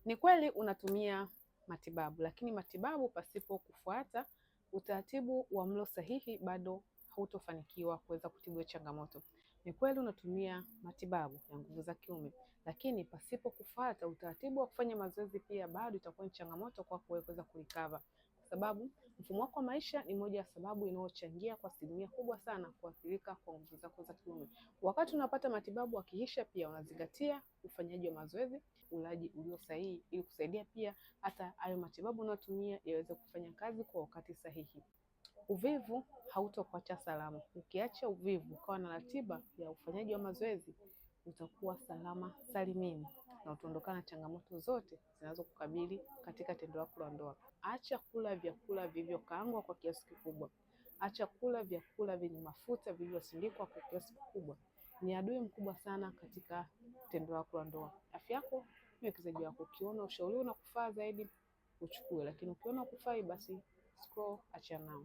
Ni kweli unatumia matibabu, lakini matibabu pasipo kufuata utaratibu wa mlo sahihi bado hautofanikiwa kuweza kutibu changamoto. Ni kweli unatumia matibabu ya nguvu za kiume, lakini pasipo kufuata utaratibu wa kufanya mazoezi pia bado itakuwa ni changamoto kwa kuweza kurecover, kwa sababu mfumo wako wa maisha ni moja ya sababu inayochangia kwa asilimia kubwa sana kuathirika kwa nguvu zako za kiume. Wakati unapata matibabu, hakikisha pia unazingatia ufanyaji wa mazoezi, ulaji ulio sahihi, ili kusaidia pia hata hayo matibabu unayotumia yaweze kufanya kazi kwa wakati sahihi. Uvivu hautokuacha salama. Ukiacha uvivu ukawa na ratiba ya ufanyaji wa mazoezi, utakuwa salama salimini na utaondokana na changamoto zote zinazokukabili katika tendo lako la ndoa. Acha kula vyakula vilivyokaangwa kwa kiasi kikubwa. Acha kula vyakula vyenye mafuta vilivyosindikwa kwa kiasi kikubwa. Ni adui mkubwa sana katika tendo lako la ndoa. Afya yako ni uwekezaji wako. Ukiona ushauri unakufaa zaidi, uchukue, lakini ukiona hukufai, basi scroll, achana nao.